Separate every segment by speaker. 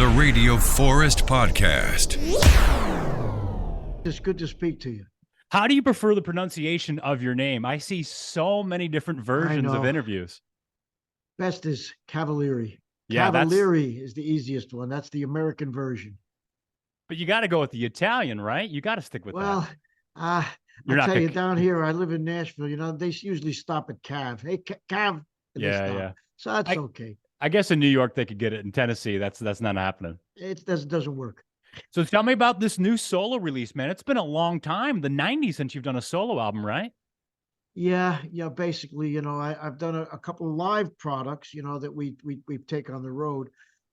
Speaker 1: the Radio Forest Podcast.
Speaker 2: It's good to speak to you.
Speaker 3: How do you prefer the pronunciation of your name? I see so many different versions of interviews.
Speaker 2: Best is Cavaliere.
Speaker 3: Yeah,
Speaker 2: Cavaliere is the easiest one. That's the American version.
Speaker 3: But you got to go with the Italian, right? You got to stick with that.
Speaker 2: Well, I tell you, down here, I live in Nashville. You know, they usually stop at Cav. Hey, Cav. And they stop.
Speaker 3: Yeah.
Speaker 2: So that's okay.
Speaker 3: I guess in New York they could get it. In Tennessee, that's not happening.
Speaker 2: It doesn't work.
Speaker 3: So tell me about this new solo release, man. It's been a long time, the 90s, since you've done a solo album, right?
Speaker 2: Yeah. Basically, you know, I've done a couple of live products, you know, that we take on the road,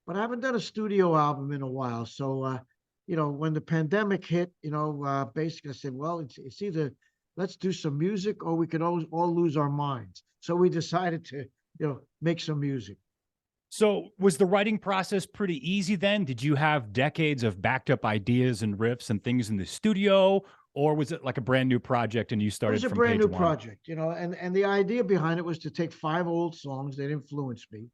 Speaker 2: but I haven't done a studio album in a while. So, you know, when the pandemic hit, you know, basically I said, well, it's either let's do some music or we could all lose our minds. So we decided to, you know, make some music.
Speaker 3: So was the writing process pretty easy then? Did you have decades of backed up ideas and riffs and things in the studio? Or was it like a brand new project and you started from page one?
Speaker 2: It was a brand new project, you know, and the idea behind it was to take 5 old songs that influenced me,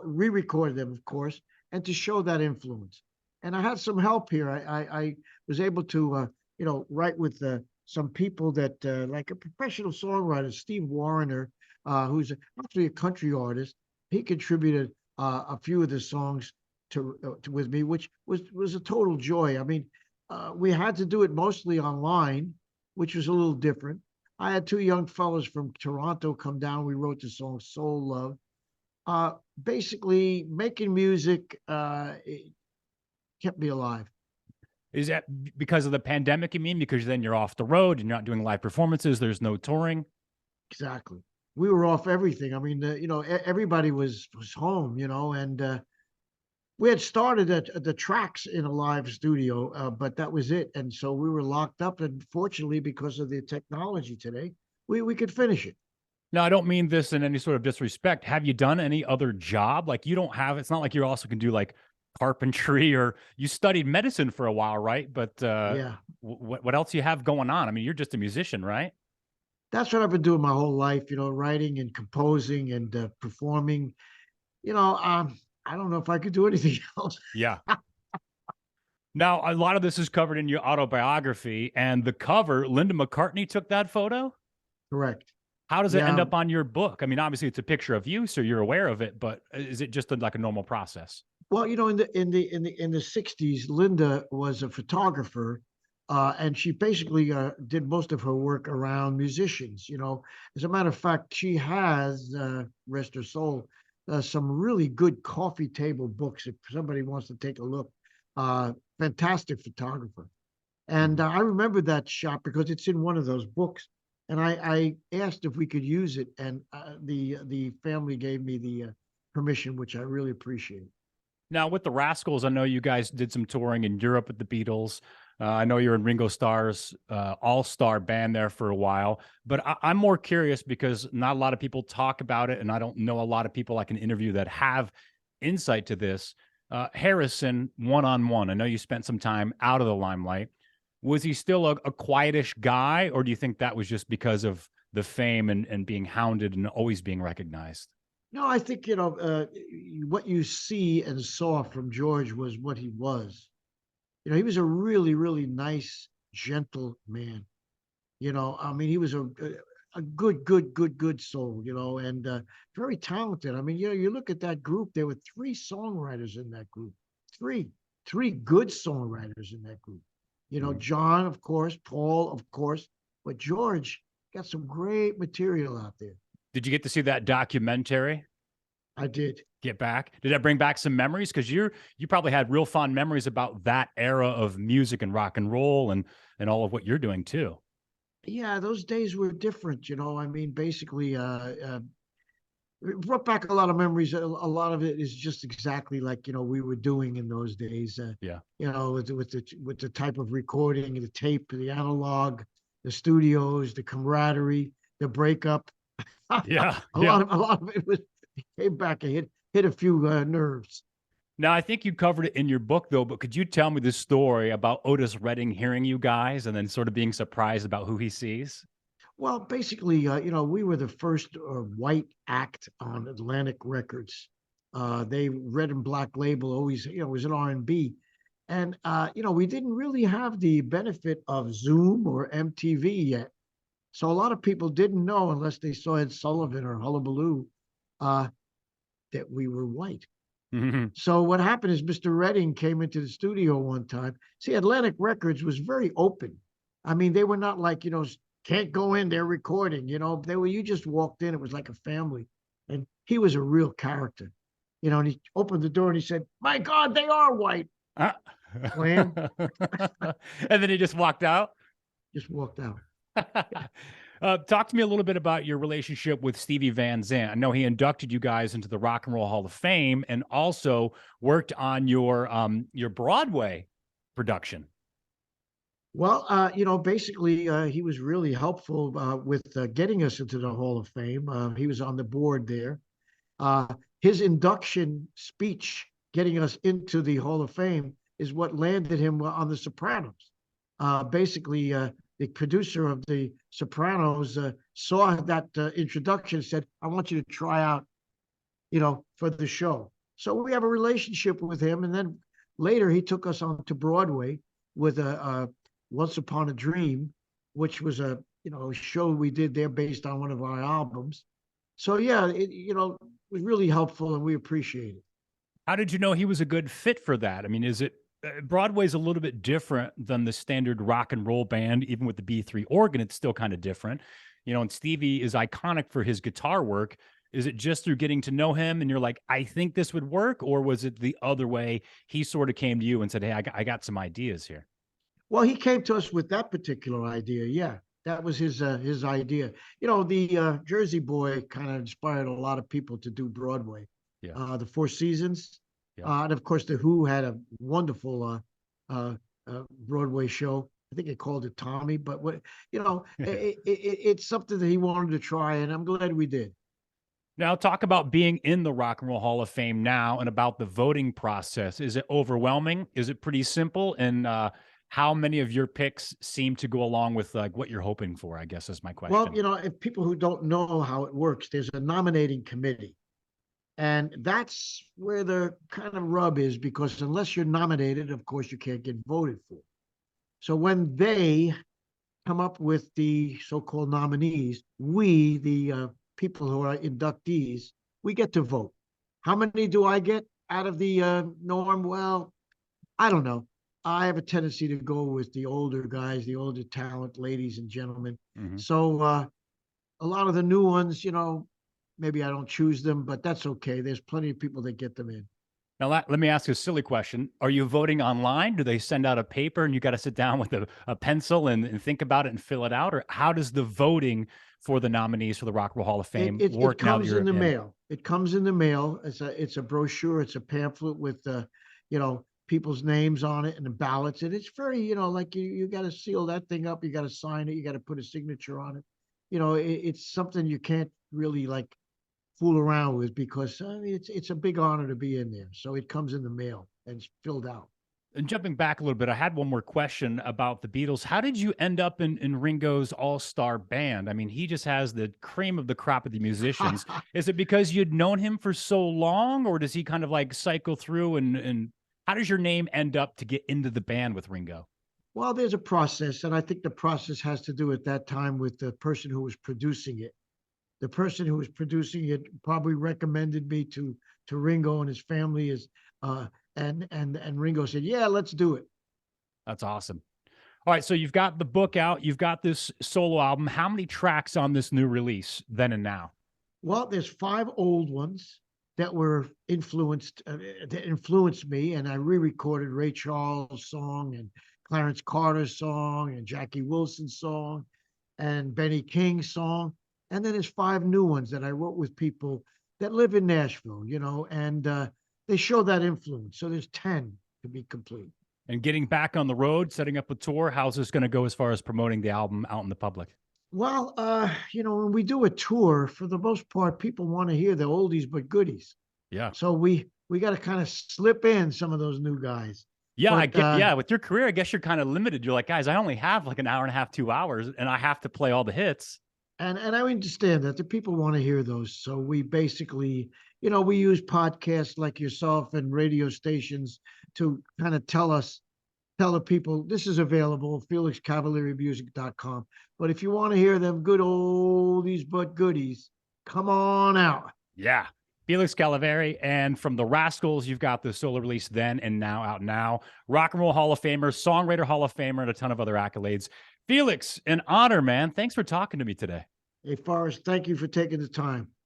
Speaker 2: re-record them, of course, and to show that influence. And I had some help here. I was able to, you know, write with some people that, like a professional songwriter, Steve Wariner, who's actually a country artist. He contributed a few of the songs with me, which was a total joy. I mean, we had to do it mostly online, which was a little different. I had 2 young fellows from Toronto come down. We wrote the song Soul Love. Basically, making music it kept me alive.
Speaker 3: Is that because of the pandemic, you mean? Because then you're off the road and you're not doing live performances. There's no touring.
Speaker 2: Exactly. We were off everything. I mean, you know, everybody was home, you know, and we had started the tracks in a live studio, but that was it. And so we were locked up. And fortunately, because of the technology today, we could finish it.
Speaker 3: Now, I don't mean this in any sort of disrespect. Have you done any other job? Like you don't have, it's not like you also can do like carpentry or you studied medicine for a while, right? But
Speaker 2: yeah,
Speaker 3: what else you have going on? I mean, you're just a musician, right?
Speaker 2: That's what I've been doing my whole life, you know, writing and composing and performing. You know, I don't know if I could do anything else.
Speaker 3: Yeah. Now, a lot of this is covered in your autobiography, and the cover, Linda McCartney took that photo?
Speaker 2: Correct.
Speaker 3: How does it end up on your book? I mean, obviously it's a picture of you, so you're aware of it, but is it just like a normal process?
Speaker 2: Well, you know, in the 60s, Linda was a photographer. And she basically did most of her work around musicians. You know, as a matter of fact, she has, rest her soul, some really good coffee table books. If somebody wants to take a look, fantastic photographer. And I remember that shot because it's in one of those books. And I asked if we could use it, and the family gave me the permission, which I really appreciate.
Speaker 3: Now, with the Rascals, I know you guys did some touring in Europe with the Beatles. I know you're in Ringo Starr's all-star band there for a while, but I'm more curious because not a lot of people talk about it, and I don't know a lot of people I can interview that have insight to this. Harrison, one-on-one, I know you spent some time out of the limelight. Was he still a quietish guy, or do you think that was just because of the fame and being hounded and always being recognized?
Speaker 2: No, I think, you know, what you see and saw from George was what he was. You know, he was a really, really nice, gentle man. You know, I mean, he was a good soul, you know, and very talented. I mean, you know, you look at that group, there were 3 songwriters in that group. Three good songwriters in that group. You know, John, of course, Paul, of course, but George got some great material out there.
Speaker 3: Did you get to see that documentary?
Speaker 2: I did.
Speaker 3: Get Back? Did that bring back some memories? Because you probably had real fond memories about that era of music and rock and roll and all of what you're doing too.
Speaker 2: Yeah, those days were different, you know. I mean, basically, it brought back a lot of memories. A lot of it is just exactly like, you know, we were doing in those days.
Speaker 3: Yeah.
Speaker 2: You know, with the type of recording, the tape, the analog, the studios, the camaraderie, the breakup.
Speaker 3: Yeah.
Speaker 2: A lot of it came back and hit a few nerves.
Speaker 3: Now, I think you covered it in your book, though, but could you tell me the story about Otis Redding hearing you guys and then sort of being surprised about who he sees?
Speaker 2: Well, basically, you know, we were the first white act on Atlantic Records. They Red and Black Label always, was an R&B. And, we didn't really have the benefit of Zoom or MTV yet. So a lot of people didn't know unless they saw Ed Sullivan or Hullabaloo, uh, that we were white.
Speaker 3: Mm-hmm.
Speaker 2: So what happened is Mr. Redding came into the studio one time. See, Atlantic Records was very open. I mean, they were not like, can't go in, they're recording, you just walked in, it was like a family. And he was a real character, and he opened the door and he said, "My God, they are white." Slam.
Speaker 3: And then he just walked out.
Speaker 2: Just walked out.
Speaker 3: Talk to me a little bit about your relationship with Stevie Van Zandt. I know he inducted you guys into the Rock and Roll Hall of Fame and also worked on your Broadway production.
Speaker 2: Well, basically, he was really helpful with getting us into the Hall of Fame. He was on the board there. His induction speech, getting us into the Hall of Fame, is what landed him on The Sopranos. Basically, the producer of The Sopranos saw that introduction and said, "I want you to try out, for the show." So we have a relationship with him. And then later he took us on to Broadway with a Once Upon a Dream, which was a show we did there based on one of our albums. So yeah, it was really helpful and we appreciate it.
Speaker 3: How did you know he was a good fit for that? I mean, is it Broadway's a little bit different than the standard rock and roll band, even with the B3 organ, it's still kind of different. And Stevie is iconic for his guitar work. Is it just through getting to know him and you're like, I think this would work? Or was it the other way? He sort of came to you and said, hey, I got some ideas here.
Speaker 2: Well, he came to us with that particular idea. Yeah, that was his idea. The Jersey Boy kind of inspired a lot of people to do Broadway.
Speaker 3: Yeah.
Speaker 2: The Four Seasons,
Speaker 3: Yeah.
Speaker 2: and of course the Who had a wonderful Broadway show. I think they called it Tommy, but it's something that he wanted to try, and I'm glad we did.
Speaker 3: Now, talk about being in the Rock and Roll Hall of Fame now and about the voting process. Is it overwhelming? Is it pretty simple? And how many of your picks seem to go along with like what you're hoping for, I guess is my question.
Speaker 2: Well, if people who don't know how it works, there's a nominating committee. And that's where the kind of rub is, because unless you're nominated, of course, you can't get voted for. So when they come up with the so-called nominees, we, the people who are inductees, we get to vote. How many do I get out of the norm? Well, I don't know. I have a tendency to go with the older guys, the older talent, ladies and gentlemen.
Speaker 3: Mm-hmm.
Speaker 2: So a lot of the new ones, maybe I don't choose them, but that's okay. There's plenty of people that get them in.
Speaker 3: Now, let me ask you a silly question. Are you voting online? Do they send out a paper and you got to sit down with a pencil and think about it and fill it out? Or how does the voting for the nominees for the Rock and Roll Hall of Fame work now that you're
Speaker 2: in the mail? It comes in the mail. It's a brochure. It's a pamphlet with, people's names on it and the ballots. And it's very, like you got to seal that thing up. You got to sign it. You got to put a signature on it. It's something you can't really like fool around with, because I mean, it's a big honor to be in there. So it comes in the mail and it's filled out.
Speaker 3: And jumping back a little bit, I had one more question about the Beatles. How did you end up in Ringo's all-star band? I mean, he just has the cream of the crop of the musicians. Is it because you'd known him for so long, or does he kind of like cycle through and how does your name end up to get into the band with Ringo?
Speaker 2: Well, there's a process, and I think the process has to do at that time with the person who was producing it. The person who was producing it probably recommended me to Ringo and his family, and Ringo said, "Yeah, let's do it."
Speaker 3: That's awesome. All right, so you've got the book out, you've got this solo album. How many tracks on this new release, then and now?
Speaker 2: Well, there's 5 old ones that were that influenced me, and I re-recorded Ray Charles' song and Clarence Carter's song and Jackie Wilson's song and Benny King's song. And then there's 5 new ones that I wrote with people that live in Nashville, and they show that influence. So there's 10 to be complete.
Speaker 3: And getting back on the road, setting up a tour, how's this going to go as far as promoting the album out in the public?
Speaker 2: Well, when we do a tour, for the most part, people want to hear the oldies but goodies.
Speaker 3: Yeah.
Speaker 2: So we got to kind of slip in some of those new guys.
Speaker 3: Yeah,
Speaker 2: but,
Speaker 3: I get. Yeah, with your career, I guess you're kind of limited. You're like, guys, I only have like an hour and a half, 2 hours, and I have to play all the hits.
Speaker 2: And I understand that the people want to hear those. So we basically, we use podcasts like yourself and radio stations to kind of tell the people this is available, FelixCavalierMusic.com. But if you want to hear them good oldies but goodies, come on out.
Speaker 3: Yeah. Felix Cavaliere, and from the Rascals, you've got the solo release Then and Now out now. Rock and Roll Hall of Famer, Songwriter Hall of Famer, and a ton of other accolades. Felix, an honor, man. Thanks for talking to me today.
Speaker 2: Hey, Forrest, thank you for taking the time.